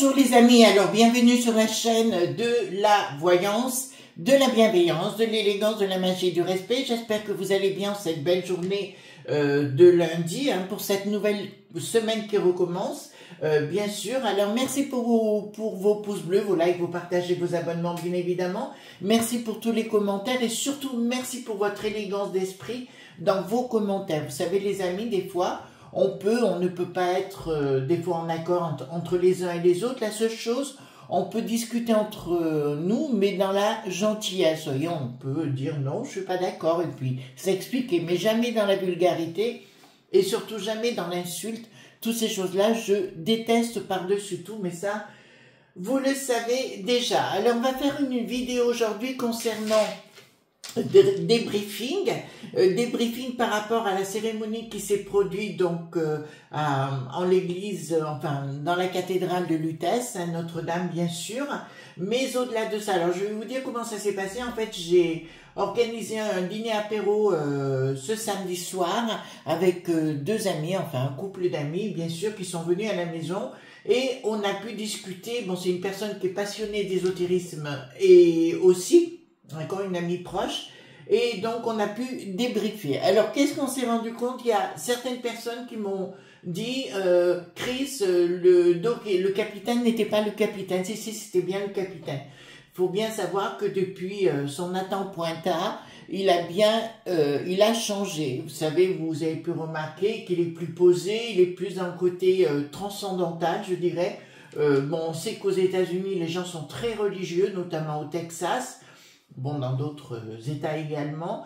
Bonjour les amis, alors bienvenue sur la chaîne de la voyance, de la bienveillance, de l'élégance, de la magie et du respect. J'espère que vous allez bien cette belle journée de lundi pour cette nouvelle semaine qui recommence. Bien sûr, alors merci pour vos pouces bleus, vos likes, vos partages et vos abonnements bien évidemment. Merci pour tous les commentaires et surtout merci pour votre élégance d'esprit dans vos commentaires. Vous savez les amis, des fois on ne peut pas être des fois en accord entre les uns et les autres. La seule chose, on peut discuter entre nous, mais dans la gentillesse. Et on peut dire non, je suis pas d'accord, et puis s'expliquer, mais jamais dans la vulgarité, et surtout jamais dans l'insulte. Toutes ces choses-là, je déteste par-dessus tout, mais ça, vous le savez déjà. Alors, on va faire une vidéo aujourd'hui concernant débriefing par rapport à la cérémonie qui s'est produite donc en l'église, enfin dans la cathédrale de Lutèce, à Notre-Dame bien sûr, mais au-delà de ça, alors je vais vous dire comment ça s'est passé. En fait, j'ai organisé un dîner apéro ce samedi soir avec deux amis, enfin un couple d'amis bien sûr, qui sont venus à la maison. Et on a pu discuter, bon c'est une personne qui est passionnée d'ésotérisme et aussi encore une amie proche, et donc on a pu débriefer. Alors qu'est-ce qu'on s'est rendu compte? Il y a certaines personnes qui m'ont dit Chris, le capitaine n'était pas le capitaine. Si c'était bien le capitaine. Il faut bien savoir que depuis son Nathan Pointa, il a changé. Vous savez, vous avez pu remarquer qu'il est plus posé, il est plus dans le côté transcendantal, je dirais. Bon, on sait qu'aux États-Unis, les gens sont très religieux, notamment au Texas. Bon, dans d'autres États également.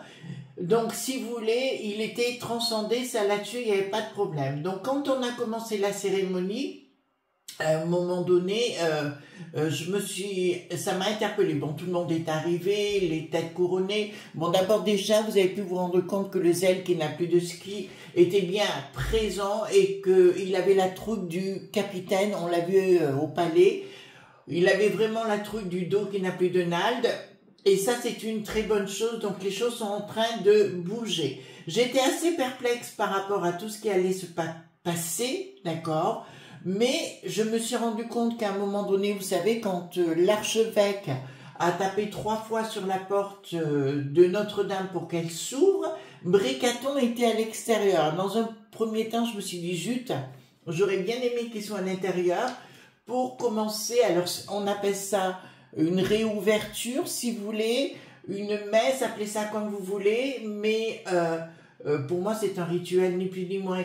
Donc, si vous voulez, il était transcendé, ça là-dessus, il n'y avait pas de problème. Donc, quand on a commencé la cérémonie, à un moment donné, ça m'a interpellé. Bon, tout le monde est arrivé, les têtes couronnées. Bon, d'abord déjà, vous avez pu vous rendre compte que le zèle qui n'a plus de ski était bien présent et qu'il avait la troupe du capitaine. On l'a vu au palais. Il avait vraiment la troupe du dos qui n'a plus de nalde. Et ça, c'est une très bonne chose. Donc, les choses sont en train de bouger. J'étais assez perplexe par rapport à tout ce qui allait se passer, d'accord? Mais je me suis rendu compte qu'à un moment donné, vous savez, quand l'archevêque a tapé 3 fois sur la porte de Notre-Dame pour qu'elle s'ouvre, Bricaton était à l'extérieur. Dans un premier temps, je me suis dit, zut, j'aurais bien aimé qu'il soit à l'intérieur pour commencer. Alors, on appelle ça une réouverture, si vous voulez, une messe, appelez ça comme vous voulez, mais pour moi, c'est un rituel ni plus ni moins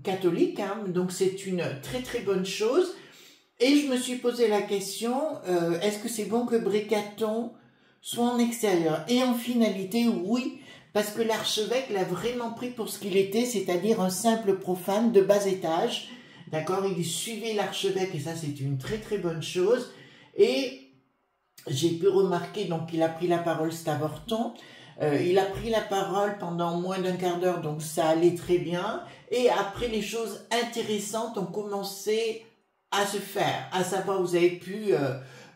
catholique, donc c'est une très très bonne chose. Et je me suis posé la question, est-ce que c'est bon que Bricaton soit en extérieur? Et en finalité, oui, parce que l'archevêque l'a vraiment pris pour ce qu'il était, c'est-à-dire un simple profane de bas étage, d'accord? Il suivait l'archevêque, et ça c'est une très très bonne chose. Et j'ai pu remarquer, donc il a pris la parole, cet avorton, il a pris la parole pendant moins d'un quart d'heure, donc ça allait très bien, et après les choses intéressantes ont commencé à se faire, à savoir vous avez pu,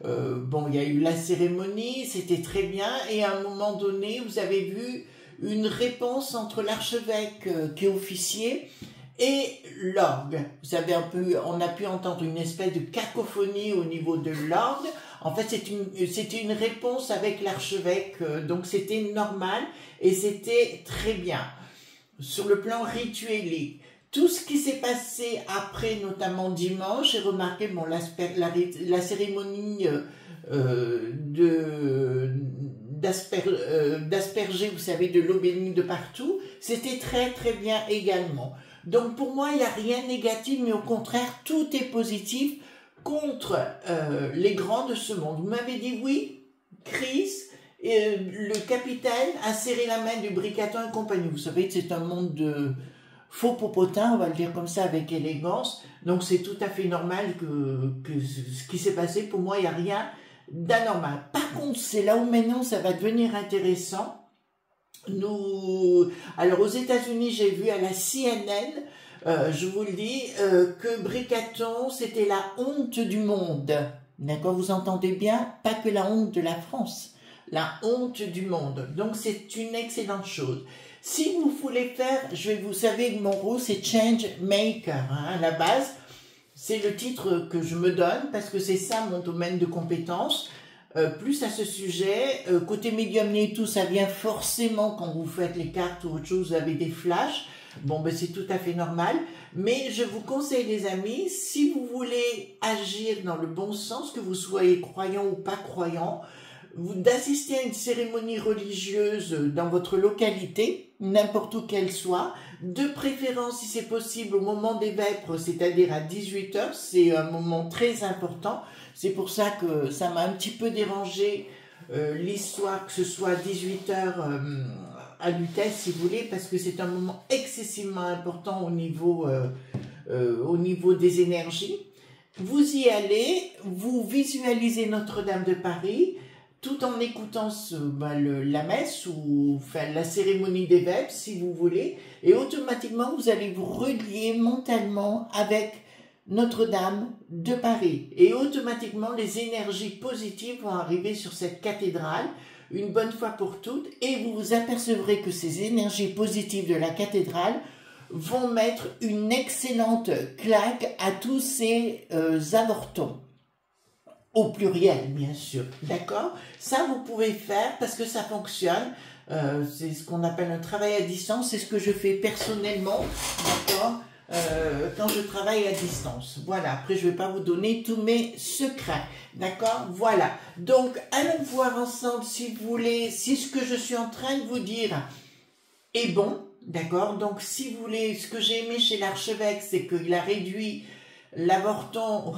bon il y a eu la cérémonie, c'était très bien, et à un moment donné vous avez vu une réponse entre l'archevêque qui est officier et l'orgue. Vous savez on a pu entendre une espèce de cacophonie au niveau de l'orgue. En fait, c'était une réponse avec l'archevêque, donc c'était normal et c'était très bien. Sur le plan rituel, tout ce qui s'est passé après, notamment dimanche, j'ai remarqué bon, la cérémonie d'asperger, vous savez, de l'eau bénite de partout, c'était très très bien également. Donc pour moi, il n'y a rien de négatif, mais au contraire, tout est positif contre les grands de ce monde. Vous m'avez dit oui, Chris, le capitaine a serré la main du Bricaton et compagnie. Vous savez que c'est un monde de faux popotins, on va le dire comme ça avec élégance. Donc c'est tout à fait normal que ce qui s'est passé, pour moi, il n'y a rien d'anormal. Par contre, c'est là où maintenant ça va devenir intéressant. Alors aux États-Unis, j'ai vu à la CNN, je vous le dis, que Bricaton, c'était la honte du monde. D'accord, vous entendez bien? Pas que la honte de la France, la honte du monde. Donc c'est une excellente chose. Si vous voulez faire, vous savez que mon rôle c'est change maker, à la base. C'est le titre que je me donne parce que c'est ça mon domaine de compétence. Plus à ce sujet, côté médium et tout, ça vient forcément quand vous faites les cartes ou autre chose, vous avez des flashs. Bon, ben c'est tout à fait normal. Mais je vous conseille, les amis, si vous voulez agir dans le bon sens, que vous soyez croyant ou pas croyant, d'assister à une cérémonie religieuse dans votre localité, n'importe où qu'elle soit, de préférence si c'est possible au moment des vêpres, c'est-à-dire à 18 h, c'est un moment très important. C'est pour ça que ça m'a un petit peu dérangé l'histoire que ce soit à 18 h à Lutèce, si vous voulez, parce que c'est un moment excessivement important au niveau des énergies. Vous y allez, vous visualisez Notre-Dame de Paris, tout en écoutant la messe ou enfin, la cérémonie des vêpres, si vous voulez, et automatiquement, vous allez vous relier mentalement avec Notre-Dame de Paris. Et automatiquement, les énergies positives vont arriver sur cette cathédrale, une bonne fois pour toutes, et vous vous apercevrez que ces énergies positives de la cathédrale vont mettre une excellente claque à tous ces avortons. Au pluriel, bien sûr, d'accord? Ça, vous pouvez faire parce que ça fonctionne. C'est ce qu'on appelle un travail à distance. C'est ce que je fais personnellement, d'accord? Quand je travaille à distance. Voilà, après, je ne vais pas vous donner tous mes secrets, d'accord? Voilà. Donc, allons voir ensemble, si vous voulez, si ce que je suis en train de vous dire est bon, d'accord? Donc, si vous voulez, ce que j'ai aimé chez l'archevêque, c'est qu'il a réduit l'avorton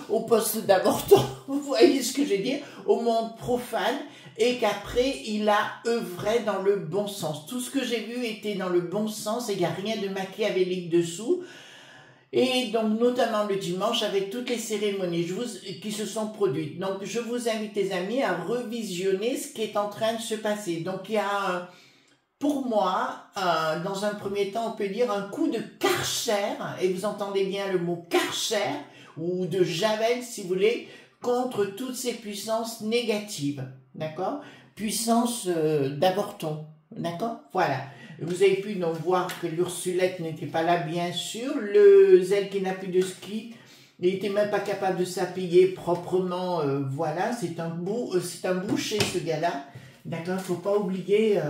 au poste d'avorton, vous voyez ce que je veux dire, au monde profane, et qu'après il a œuvré dans le bon sens. Tout ce que j'ai vu était dans le bon sens et il n'y a rien de machiavélique dessous. Et donc notamment le dimanche avec toutes les cérémonies qui se sont produites. Donc je vous invite les amis à revisionner ce qui est en train de se passer. Donc il y a pour moi, dans un premier temps, on peut dire un coup de Karcher, et vous entendez bien le mot Karcher, ou de Javel, si vous voulez, contre toutes ces puissances négatives, d'accord? Puissance d'avorton, d'accord? Voilà. Vous avez pu donc voir que l'Ursulette n'était pas là, bien sûr. Le Zèle qui n'a plus de ski, il n'était même pas capable de s'habiller proprement, voilà. C'est un boucher, ce gars-là, d'accord? Il ne faut pas oublier...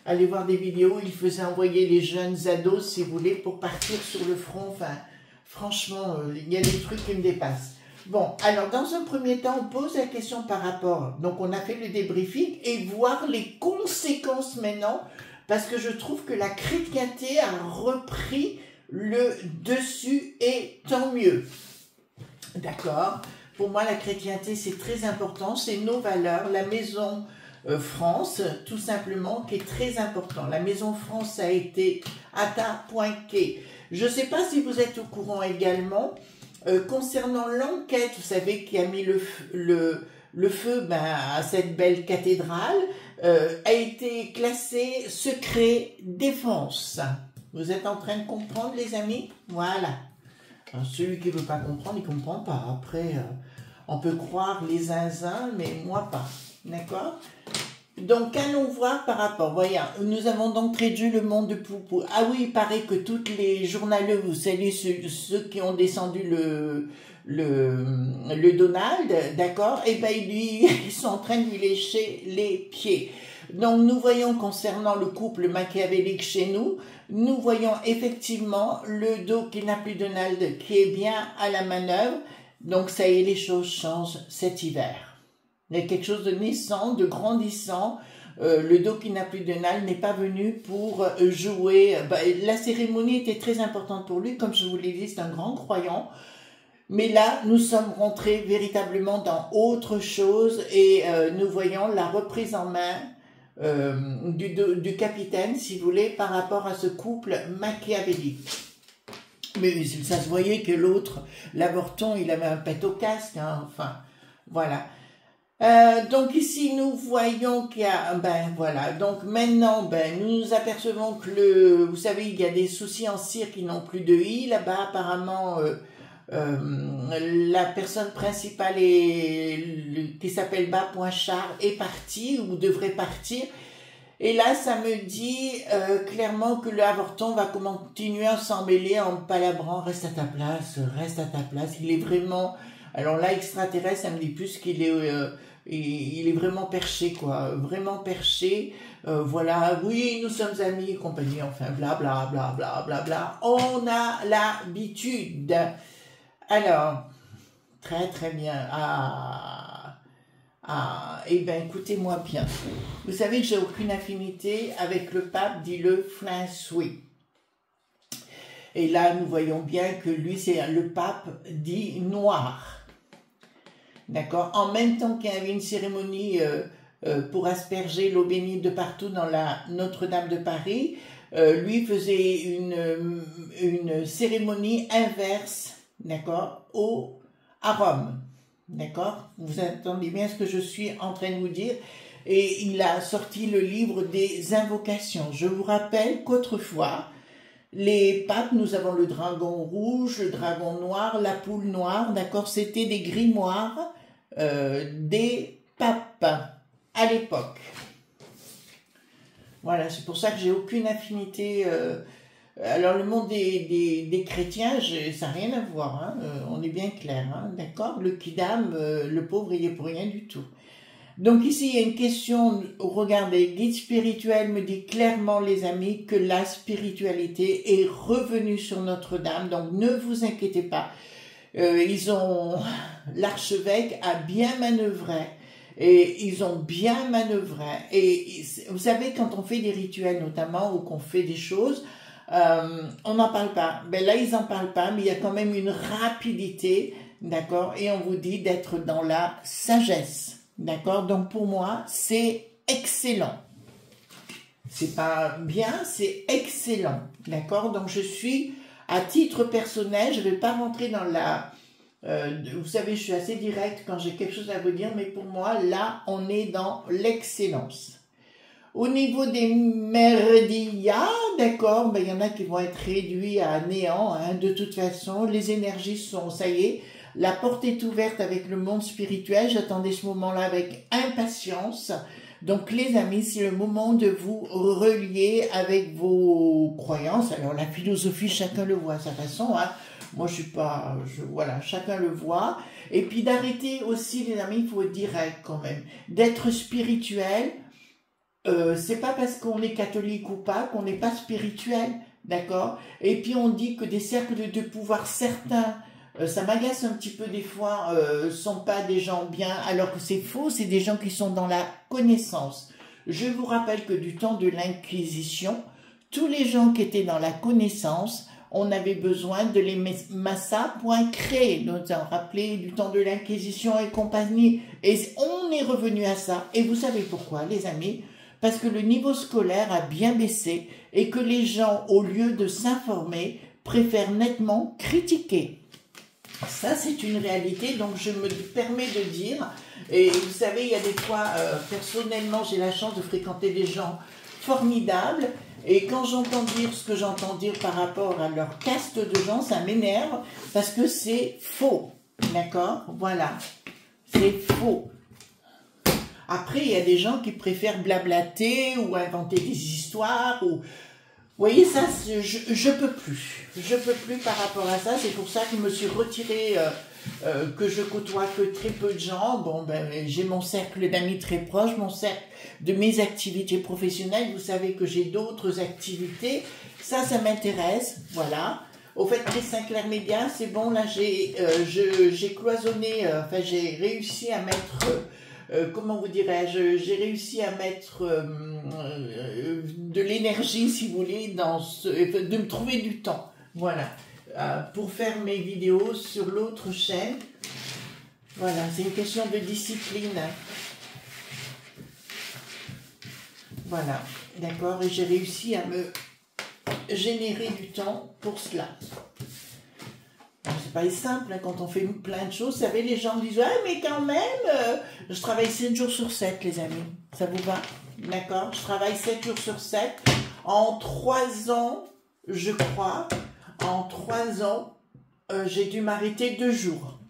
allez voir des vidéos, il faisait envoyer les jeunes ados, si vous voulez, pour partir sur le front. Enfin, franchement, il y a des trucs qui me dépassent. Bon, alors, dans un premier temps, on pose la question par rapport... Donc, on a fait le débriefing et voir les conséquences maintenant, parce que je trouve que la chrétienté a repris le dessus et tant mieux. D'accord? Pour moi, la chrétienté, c'est très important, c'est nos valeurs, la maison... France, tout simplement, qui est très important. La Maison France a été Atta.Quai. Je ne sais pas si vous êtes au courant également, concernant l'enquête, vous savez, qui a mis le feu à cette belle cathédrale, a été classée secret défense. Vous êtes en train de comprendre, les amis? Voilà. Alors, celui qui ne veut pas comprendre, il ne comprend pas. Après, on peut croire les zinzins, mais moi pas. D'accord? Donc, allons voir par rapport. Voyez, nous avons donc traduit le monde de Poupou. Ah oui, il paraît que toutes les journaleux, vous savez, ceux qui ont descendu le Donald, d'accord? Eh ben, ils sont en train de lui lécher les pieds. Donc, nous voyons concernant le couple machiavélique chez nous, nous voyons effectivement le dos qui n'a plus de Donald, qui est bien à la manœuvre. Donc, ça y est, les choses changent cet hiver. Il y a quelque chose de naissant, de grandissant. Le dos qui n'a plus de Donald n'est pas venu pour jouer. La cérémonie était très importante pour lui. Comme je vous l'ai dit, c'est un grand croyant. Mais là, nous sommes rentrés véritablement dans autre chose et nous voyons la reprise en main du capitaine, si vous voulez, par rapport à ce couple machiavélique. Mais ça se voyait que l'autre, l'avorton, il avait un pet au casque, hein, enfin, voilà. Donc ici nous voyons qu'il y a, voilà, donc maintenant nous nous apercevons que vous savez, il y a des soucis en cire qui n'ont plus de i, là-bas apparemment la personne principale qui s'appelle Bas.Char est partie ou devrait partir. Et là, ça me dit clairement que le avorton va continuer à s'en mêler en palabrant. Reste à ta place, reste à ta place. Il est vraiment... Alors là, extraterrestre, ça me dit plus qu'il est... il est vraiment perché, quoi. Vraiment perché. Voilà, oui, nous sommes amis et compagnie. Enfin, bla bla bla bla bla bla. On a l'habitude. Alors, très très bien. Eh bien, écoutez-moi bien. Vous savez que j'ai aucune affinité avec le pape, dit le François. Et là, nous voyons bien que lui, c'est le pape dit noir. D'accord? En même temps qu'il y avait une cérémonie pour asperger l'eau bénite de partout dans la Notre-Dame de Paris, lui faisait une cérémonie inverse, d'accord, à Rome. D'accord? Vous entendez bien ce que je suis en train de vous dire. Et il a sorti le livre des invocations. Je vous rappelle qu'autrefois, les papes, nous avons le dragon rouge, le dragon noir, la poule noire, d'accord? C'était des grimoires des papes à l'époque. Voilà, c'est pour ça que j'ai aucune affinité... Alors, le monde des chrétiens, ça n'a rien à voir, hein, on est bien clair, hein, d'accord? Le kidam, le pauvre, il est pour rien du tout. Donc ici, il y a une question, regardez, guide spirituel me dit clairement, les amis, que la spiritualité est revenue sur Notre-Dame, donc ne vous inquiétez pas. L'archevêque a bien manœuvré, et ils ont bien manœuvré. Et vous savez, quand on fait des rituels notamment, ou qu'on fait des choses... on n'en parle pas. Ben là, ils n'en parlent pas, mais il y a quand même une rapidité, d'accord? Et on vous dit d'être dans la sagesse, d'accord? Donc pour moi, c'est excellent. C'est pas bien, c'est excellent, d'accord? Donc je suis, à titre personnel, je ne vais pas rentrer dans la... vous savez, je suis assez direct quand j'ai quelque chose à vous dire, mais pour moi, là, on est dans l'excellence. Au niveau des méridiens, d'accord, ben, il y en a qui vont être réduits à néant, hein, de toute façon, les énergies sont, ça y est, la porte est ouverte avec le monde spirituel, j'attendais ce moment-là avec impatience, donc les amis, c'est le moment de vous relier avec vos croyances, alors la philosophie, chacun le voit à sa façon, hein, moi je suis pas, voilà, chacun le voit, et puis d'arrêter aussi, les amis, il faut être direct quand même, d'être spirituel. C'est pas parce qu'on est catholique ou pas qu'on n'est pas spirituel, d'accord? Et puis on dit que des cercles de pouvoir certains, ça m'agace un petit peu des fois, sont pas des gens bien, alors que c'est faux, c'est des gens qui sont dans la connaissance. Je vous rappelle que du temps de l'Inquisition, tous les gens qui étaient dans la connaissance, on avait besoin de les massa.créer, nous en rappelez du temps de l'Inquisition et compagnie, et on est revenu à ça, et vous savez pourquoi, les amis? Parce que le niveau scolaire a bien baissé et que les gens, au lieu de s'informer, préfèrent nettement critiquer. Ça, c'est une réalité, donc je me permets de dire, et vous savez, il y a des fois, personnellement, j'ai la chance de fréquenter des gens formidables, et quand j'entends dire ce que j'entends dire par rapport à leur caste de gens, ça m'énerve, parce que c'est faux, d'accord? Voilà, c'est faux. Après, il y a des gens qui préfèrent blablater ou inventer des histoires. Ou... Vous voyez, ça, je peux plus. Je peux plus par rapport à ça. C'est pour ça que je me suis retirée, que je côtoie que très peu de gens. Bon, ben, j'ai mon cercle d'amis très proche, mon cercle de mes activités professionnelles. Vous savez que j'ai d'autres activités. Ça m'intéresse. Voilà. Au fait, les Sinclair Média, c'est bon. Là, j'ai cloisonné, enfin, j'ai réussi à mettre... comment vous dirais-je, j'ai réussi à mettre de l'énergie, si vous voulez, de me trouver du temps, voilà, pour faire mes vidéos sur l'autre chaîne. Voilà, c'est une question de discipline. Voilà, d'accord, et j'ai réussi à me générer du temps pour cela. C'est pas simple hein, quand on fait plein de choses. Vous savez, les gens disent « Ah, mais quand même, je travaille 7 jours sur 7, les amis. » Ça vous va? D'accord? Je travaille 7 jours sur 7. En 3 ans, je crois, en 3 ans, j'ai dû m'arrêter 2 jours.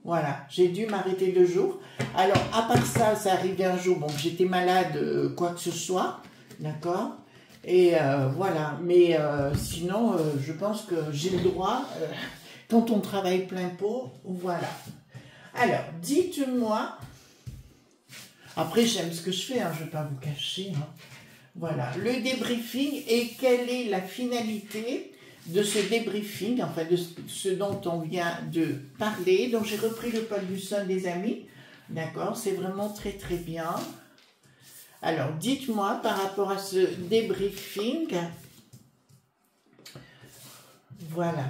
Voilà, j'ai dû m'arrêter 2 jours. Alors, à part ça, ça arrivait un jour, bon, j'étais malade, quoi que ce soit. D'accord? Et voilà, mais sinon, je pense que j'ai le droit, quand on travaille plein pot, voilà. Alors, dites-moi, après j'aime ce que je fais, hein, je ne vais pas vous cacher, hein. Voilà, le débriefing et quelle est la finalité de ce débriefing, enfin de ce dont on vient de parler. Donc j'ai repris le Paul Busson des amis, d'accord, c'est vraiment très très bien. Alors dites-moi par rapport à ce débriefing, voilà.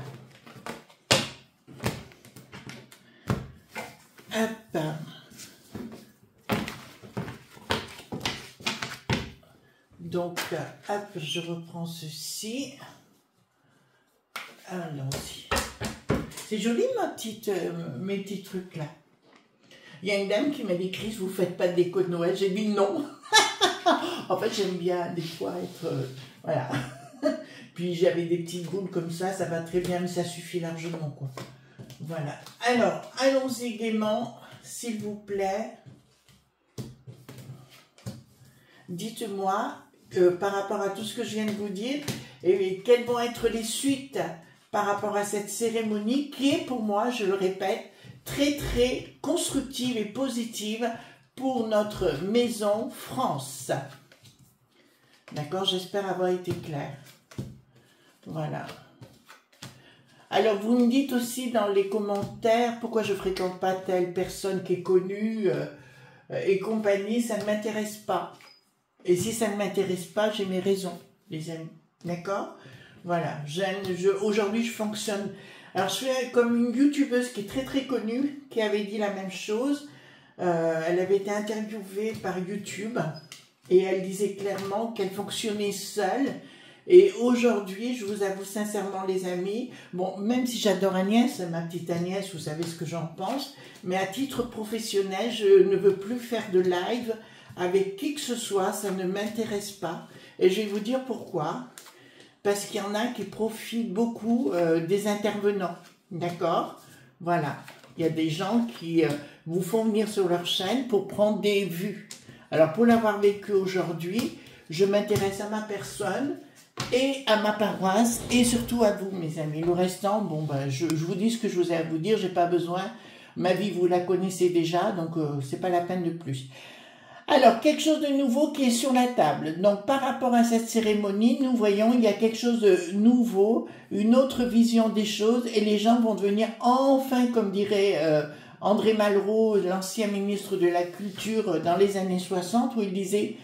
Hop. Donc, hop, je reprends ceci. Allons-y. C'est joli mes petits trucs là. Il y a une dame qui m'a dit, Chris, vous faites pas de déco de Noël. J'ai dit non. En fait, j'aime bien des fois être... voilà. Puis j'avais des petites boules comme ça va très bien, mais ça suffit largement, quoi. Voilà. Alors, allons-y gaiement, s'il vous plaît. Dites-moi, par rapport à tout ce que je viens de vous dire, et quelles vont être les suites par rapport à cette cérémonie qui est pour moi, je le répète, très très constructive et positive pour notre maison France. D'accord, j'espère avoir été claire. Voilà. Alors, vous me dites aussi dans les commentaires pourquoi je ne fréquente pas telle personne qui est connue et compagnie, ça ne m'intéresse pas. Et si ça ne m'intéresse pas, j'ai mes raisons, les amis. D'accord? Voilà. Aujourd'hui, je fonctionne. Alors, je suis comme une youtubeuse qui est très très connue, qui avait dit la même chose. Elle avait été interviewée par YouTube et elle disait clairement qu'elle fonctionnait seule. Et aujourd'hui, je vous avoue sincèrement les amis, bon, même si j'adore Agnès, ma petite Agnès, vous savez ce que j'en pense, mais à titre professionnel, je ne veux plus faire de live avec qui que ce soit, ça ne m'intéresse pas. Et je vais vous dire pourquoi. Parce qu'il y en a qui profitent beaucoup des intervenants, d'accord? Voilà, il y a des gens qui vous font venir sur leur chaîne pour prendre des vues. Alors pour l'avoir vécu aujourd'hui, je m'intéresse à ma personne, et à ma paroisse, et surtout à vous, mes amis. Le restant, bon, ben, je vous dis ce que je vous ai à vous dire, j'ai pas besoin. Ma vie, vous la connaissez déjà, donc c'est pas la peine de plus. Alors, quelque chose de nouveau qui est sur la table. Donc, par rapport à cette cérémonie, nous voyons, il y a quelque chose de nouveau, une autre vision des choses, et les gens vont devenir enfin, comme dirait André Malraux, l'ancien ministre de la Culture dans les années 60, où il disait...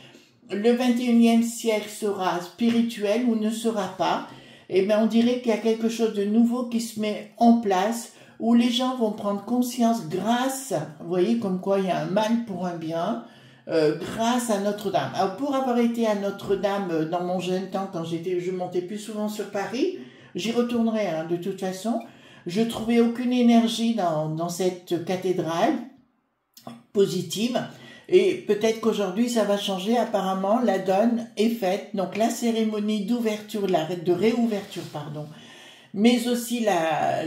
Le 21e siècle sera spirituel ou ne sera pas, et bien on dirait qu'il y a quelque chose de nouveau qui se met en place, où les gens vont prendre conscience grâce, vous voyez comme quoi il y a un mal pour un bien, grâce à Notre-Dame. Alors pour avoir été à Notre-Dame dans mon jeune temps, quand je montais plus souvent sur Paris, j'y retournerai hein, de toute façon, je trouvais aucune énergie dans cette cathédrale positive. Et peut-être qu'aujourd'hui, ça va changer. Apparemment, la donne est faite. Donc, la cérémonie d'ouverture, de réouverture, pardon. Mais aussi la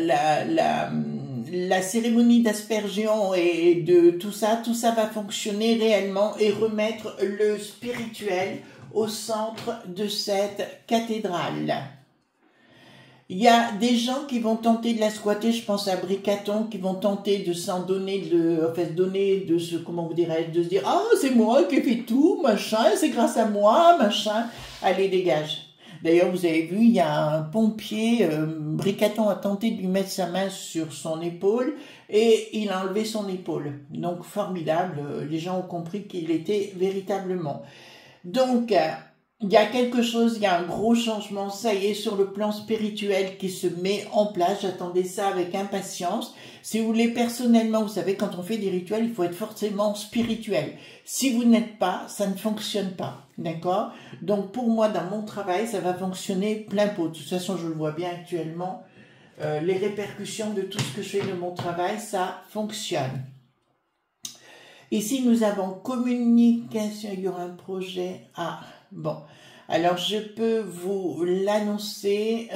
cérémonie d'aspersion et de tout ça va fonctionner réellement et remettre le spirituel au centre de cette cathédrale. Il y a des gens qui vont tenter de la squatter, je pense à Bricaton, qui vont tenter de s'en donner, comment vous dirais-je, de se dire « Ah, c'est moi qui ai fait tout, machin, c'est grâce à moi, machin. » Allez, dégage. D'ailleurs, vous avez vu, il y a un pompier, Bricaton a tenté de lui mettre sa main sur son épaule et il a enlevé son épaule. Donc, formidable, les gens ont compris qu'il était véritablement. Donc, il y a quelque chose, il y a un gros changement, ça y est, sur le plan spirituel qui se met en place. J'attendais ça avec impatience. Si vous voulez, personnellement, vous savez, quand on fait des rituels, il faut être forcément spirituel. Si vous n'êtes pas, ça ne fonctionne pas. D'accord? Donc, pour moi, dans mon travail, ça va fonctionner plein pot. De toute façon, je le vois bien actuellement. Les répercussions de tout ce que je fais de mon travail, ça fonctionne. Ici, nous avons communication. Il y aura un projet. Ah, bon. Alors, je peux vous l'annoncer.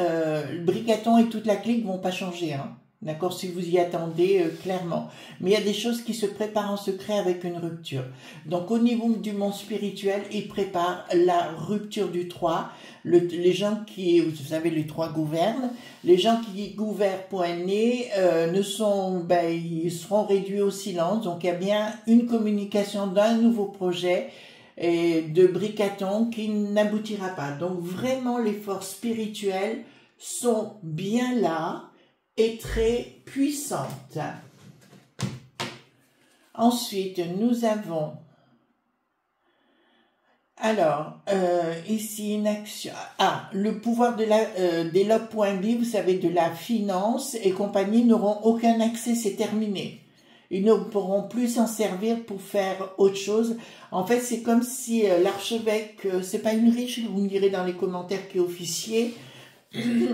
Bricaton et toute la clique vont pas changer. Hein. D'accord, si vous y attendez clairement. Mais il y a des choses qui se préparent en secret avec une rupture. Donc au niveau du monde spirituel, il prépare la rupture du 3. Les gens qui, vous savez, les 3 gouvernent. Les gens qui gouvernent point né ils seront réduits au silence. Donc il y a bien une communication d'un nouveau projet et de Bricaton qui n'aboutira pas. Donc vraiment les forces spirituelles sont bien là et très puissante. Ensuite, nous avons, alors, ici une action, le pouvoir de des logs.b, vous savez, de la finance et compagnie n'auront aucun accès, c'est terminé. Ils ne pourront plus s'en servir pour faire autre chose. En fait, c'est comme si l'archevêque, c'est pas une riche, vous me direz dans les commentaires, qui est officier, j'ai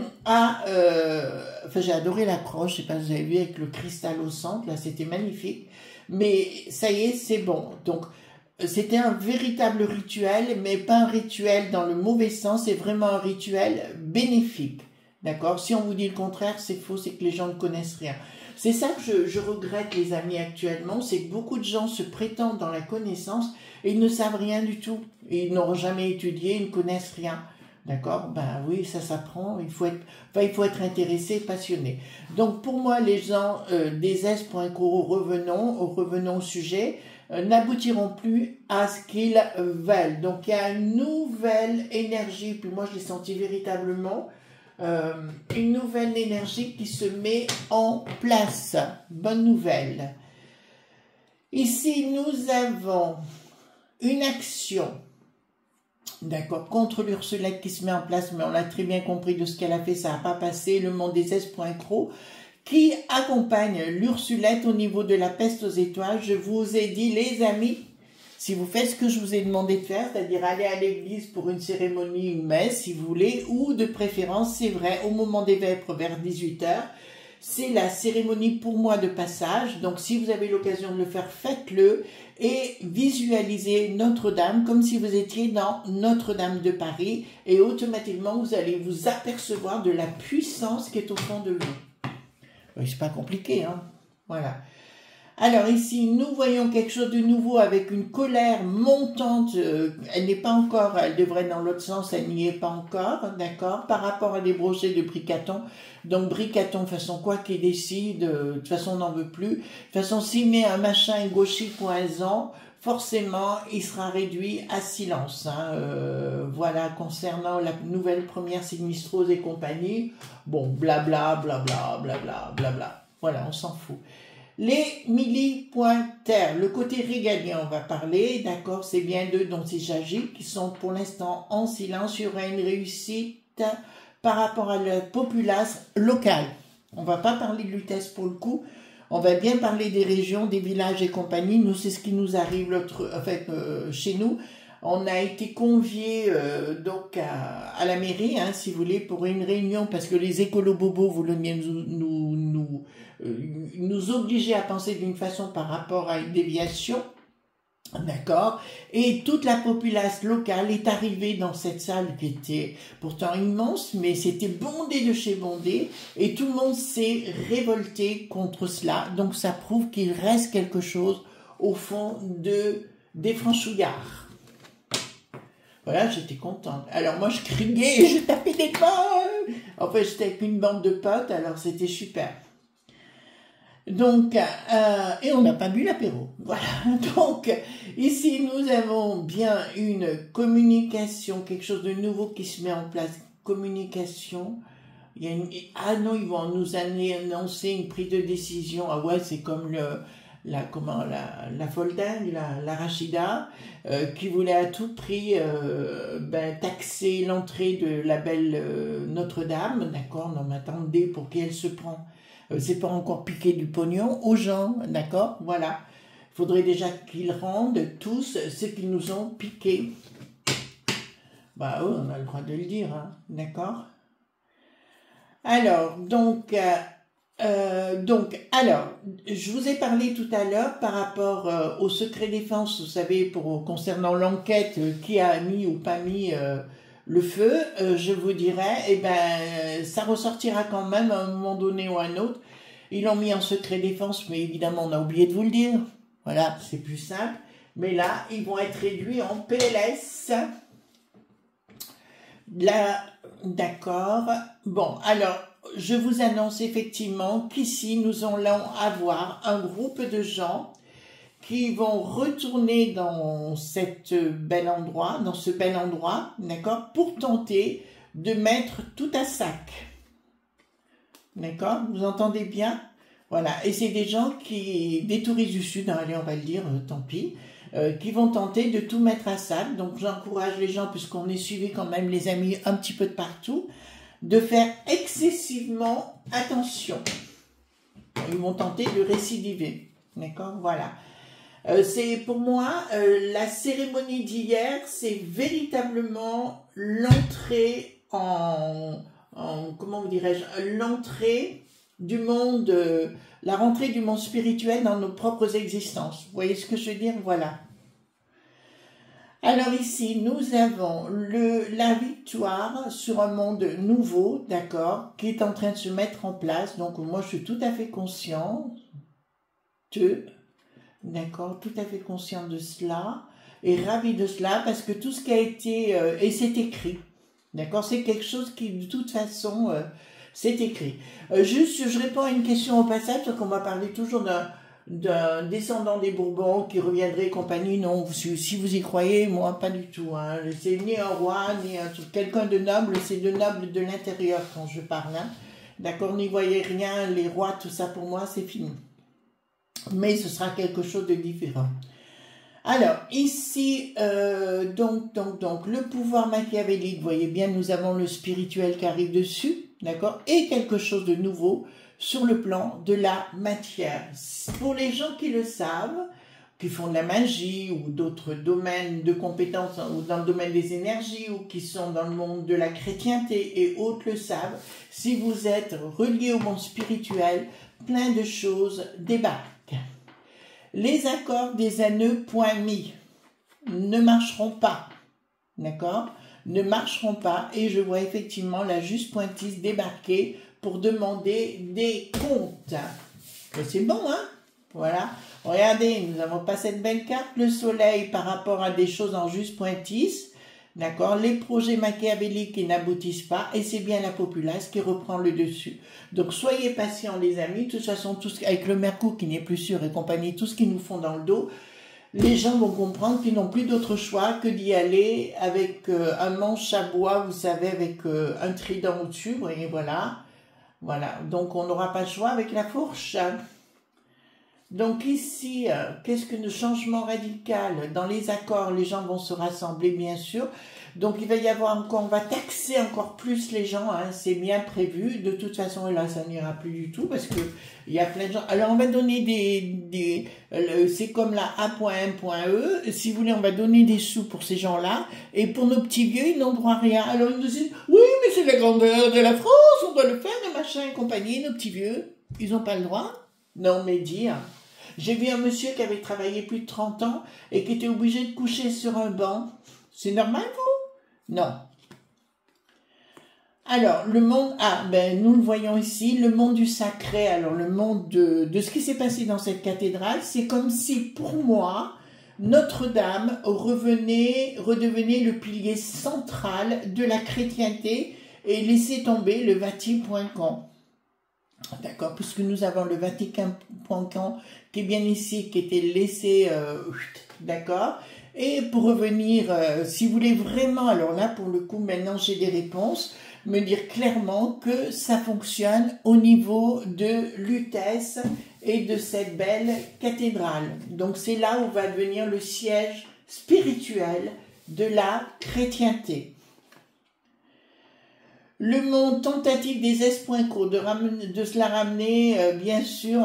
adoré l'approche, je sais pas si vous avez vu avec le cristal au centre, là c'était magnifique, mais ça y est, c'est bon. Donc c'était un véritable rituel, mais pas un rituel dans le mauvais sens, c'est vraiment un rituel bénéfique, d'accord? Si on vous dit le contraire, c'est faux, c'est que les gens ne connaissent rien. C'est ça que je regrette, les amis, actuellement, c'est que beaucoup de gens se prétendent dans la connaissance et ils ne savent rien du tout, ils n'auront jamais étudié, ils ne connaissent rien. D'accord? Ben oui, ça s'apprend, il faut être intéressé, passionné. Donc pour moi, les gens des S.co, revenons au sujet, n'aboutiront plus à ce qu'ils veulent. Donc il y a une nouvelle énergie, puis moi je l'ai senti véritablement, une nouvelle énergie qui se met en place. Bonne nouvelle. Ici, nous avons une action. D'accord, contre l'Ursulette qui se met en place, mais on l'a très bien compris de ce qu'elle a fait, ça n'a pas passé, le monde des S.cro, qui accompagne l'Ursulette au niveau de la peste aux étoiles. Je vous ai dit, les amis, si vous faites ce que je vous ai demandé de faire, c'est-à-dire aller à l'église pour une cérémonie, une messe, si vous voulez, ou de préférence, c'est vrai, au moment des vêpres vers 18h, c'est la cérémonie pour moi de passage. Donc si vous avez l'occasion de le faire, faites-le et visualisez Notre-Dame comme si vous étiez dans Notre-Dame de Paris et automatiquement vous allez vous apercevoir de la puissance qui est au fond de vous. Oui, c'est pas compliqué, hein. Voilà. Alors ici, nous voyons quelque chose de nouveau avec une colère montante. Elle n'est pas encore, elle devrait être dans l'autre sens, elle n'y est pas encore, d'accord, par rapport à des brochets de Bricaton. Donc Bricaton, de toute façon, quoi qu'il décide, de toute façon, on n'en veut plus. De toute façon, s'il met un machin gaucher poison, forcément, il sera réduit à silence. Hein. Voilà, concernant la nouvelle première Sinistrose et compagnie, bon, blabla, blabla, blabla, blabla. Voilà, on s'en fout. Les millipointaires, le côté régalien, on va parler, d'accord, c'est bien d'eux dont il s'agit, qui sont pour l'instant en silence. Il y aura une réussite par rapport à la populace locale. On va pas parler de Lutèce pour le coup, on va bien parler des régions, des villages et compagnie. Nous, c'est ce qui nous arrive chez nous. On a été conviés donc à la mairie, hein, si vous voulez, pour une réunion, parce que les écolo-bobos voulaient nous obliger à penser d'une façon par rapport à une déviation, d'accord, et toute la populace locale est arrivée dans cette salle qui était pourtant immense, mais c'était bondé de chez bondé, et tout le monde s'est révolté contre cela, donc ça prouve qu'il reste quelque chose au fond des franchouillards. Voilà, j'étais contente. Alors moi, je criais, je tapais des mains. En fait, j'étais avec une bande de potes, alors c'était super. Donc, et on n'a pas bu l'apéro. Voilà. Donc, ici, nous avons bien une communication, quelque chose de nouveau qui se met en place. Communication. Il y a ah non, ils vont nous annoncer une prise de décision. Ah ouais, c'est comme la foldingue, la Rachida, qui voulait à tout prix taxer l'entrée de la belle Notre-Dame, d'accord, non mais attendez, pour qui elle se prend, c'est pas encore piquer du pognon aux gens, d'accord, voilà, il faudrait déjà qu'ils rendent tous ce qu'ils nous ont piqué. Bah oui, on a le droit de le dire, hein, d'accord. Alors, je vous ai parlé tout à l'heure par rapport au secret défense, vous savez, concernant l'enquête qui a mis ou pas mis le feu, je vous dirais, ça ressortira quand même à un moment donné ou à un autre. Ils l'ont mis en secret défense, mais évidemment, on a oublié de vous le dire. Voilà, c'est plus simple. Mais là, ils vont être réduits en PLS. Là, d'accord. Bon, alors, je vous annonce effectivement qu'ici, nous allons avoir un groupe de gens qui vont retourner dans ce bel endroit, d'accord, pour tenter de mettre tout à sac. D'accord? Vous entendez bien? Voilà. Et c'est des gens des touristes du Sud, hein, allez, on va le dire, tant pis, qui vont tenter de tout mettre à sac. Donc, j'encourage les gens, puisqu'on est suivi quand même, les amis, un petit peu de partout, de faire excessivement attention. Ils vont tenter de récidiver. D'accord? Voilà. C'est pour moi, la cérémonie d'hier, c'est véritablement l'entrée comment vous dirais-je, l'entrée du monde, la rentrée du monde spirituel dans nos propres existences. Vous voyez ce que je veux dire? Voilà. Alors ici, nous avons la victoire sur un monde nouveau, d'accord, qui est en train de se mettre en place. Donc moi, je suis tout à fait consciente d'accord, tout à fait consciente de cela et ravie de cela parce que tout ce qui a été, et c'est écrit, d'accord, c'est quelque chose qui de toute façon, c'est écrit. Juste, je réponds à une question au passage, parce qu'on va parler toujours d'un descendant des Bourbons qui reviendrait et compagnie. Non, si vous y croyez, moi pas du tout. Hein. C'est ni un roi, ni quelqu'un de noble, c'est de noble de l'intérieur quand je parle. Hein. D'accord, n'y voyez rien, les rois, tout ça pour moi, c'est fini. Mais ce sera quelque chose de différent. Alors, ici, donc, le pouvoir machiavélique, vous voyez bien, nous avons le spirituel qui arrive dessus, d'accord, et quelque chose de nouveau sur le plan de la matière. Pour les gens qui le savent, qui font de la magie ou d'autres domaines de compétences, ou dans le domaine des énergies, ou qui sont dans le monde de la chrétienté et autres le savent, si vous êtes relié au monde spirituel, plein de choses débarquent. Les accords des anneaux point mis ne marcheront pas, d'accord? Ne marcheront pas et je vois effectivement la juste pointise débarquer pour demander des comptes. Mais c'est bon, hein? Voilà. Regardez, nous n'avons pas cette belle carte, le soleil par rapport à des choses en juste pointise. D'accord, les projets machiavéliques qui n'aboutissent pas, et c'est bien la populace qui reprend le dessus. Donc soyez patients les amis, de toute façon, avec le Mercure qui n'est plus sûr et compagnie, tout ce qu'ils nous font dans le dos, les gens vont comprendre qu'ils n'ont plus d'autre choix que d'y aller avec un manche à bois, vous savez, avec un trident au-dessus, et voilà. Voilà, donc on n'aura pas le choix avec la fourche. Donc ici, qu'est-ce que le changement radical? Dans les accords, les gens vont se rassembler, bien sûr. Donc il va y avoir encore, on va taxer encore plus les gens, hein, c'est bien prévu. De toute façon, là, ça n'ira plus du tout parce que il y a plein de gens. Alors on va donner c'est comme la A.M.E. Si vous voulez, on va donner des sous pour ces gens-là. Et pour nos petits vieux, ils n'ont droit à rien. Alors ils nous disent, oui, mais c'est la grandeur de la France, on doit le faire, le machin et compagnie. Nos petits vieux, ils n'ont pas le droit? Non, mais dire. J'ai vu un monsieur qui avait travaillé plus de 30 ans et qui était obligé de coucher sur un banc. C'est normal, vous? Non. Alors, le monde... Ah, ben, nous le voyons ici, le monde du sacré. Alors, le monde de ce qui s'est passé dans cette cathédrale, c'est comme si, pour moi, Notre-Dame redevenait le pilier central de la chrétienté et laissait tomber le Vatican. D'accord, puisque nous avons le Vatican qui est bien ici, qui était laissé, d'accord. Et pour revenir, si vous voulez vraiment, alors là pour le coup maintenant j'ai des réponses, me dire clairement que ça fonctionne au niveau de Lutèce et de cette belle cathédrale. Donc c'est là où va devenir le siège spirituel de la chrétienté. Le monde tentative des S.co de se la ramener, bien sûr,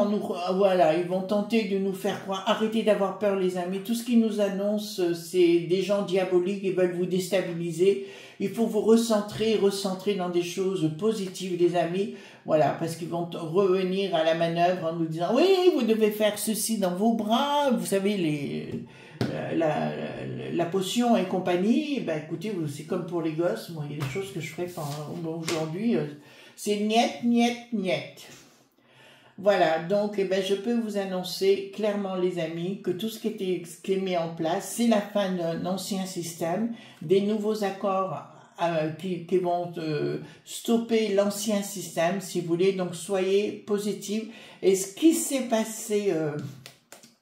voilà, ils vont tenter de nous faire croire, arrêtez d'avoir peur les amis, tout ce qu'ils nous annoncent, c'est des gens diaboliques, ils veulent vous déstabiliser, il faut vous recentrer dans des choses positives les amis, voilà, parce qu'ils vont revenir à la manœuvre en nous disant, oui, vous devez faire ceci dans vos bras, vous savez, la potion et compagnie, ben écoutez, c'est comme pour les gosses, moi il y a des choses que je ferai pas aujourd'hui, c'est niet. Voilà, donc eh ben, je peux vous annoncer clairement les amis que tout ce qui est mis en place, c'est la fin d'un ancien système, des nouveaux accords qui vont stopper l'ancien système si vous voulez, donc soyez positifs. Et ce qui s'est passé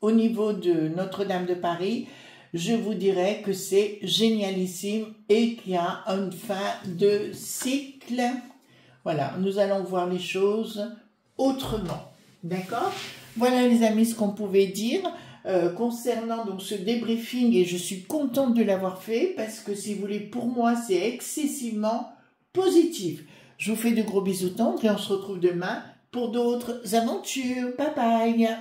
au niveau de Notre-Dame de Paris, je vous dirais que c'est génialissime et qu'il y a une fin de cycle. Voilà, nous allons voir les choses autrement. D'accord? Voilà les amis ce qu'on pouvait dire concernant donc ce débriefing et je suis contente de l'avoir fait parce que si vous voulez pour moi c'est excessivement positif. Je vous fais de gros bisous tendres et on se retrouve demain pour d'autres aventures. Bye bye!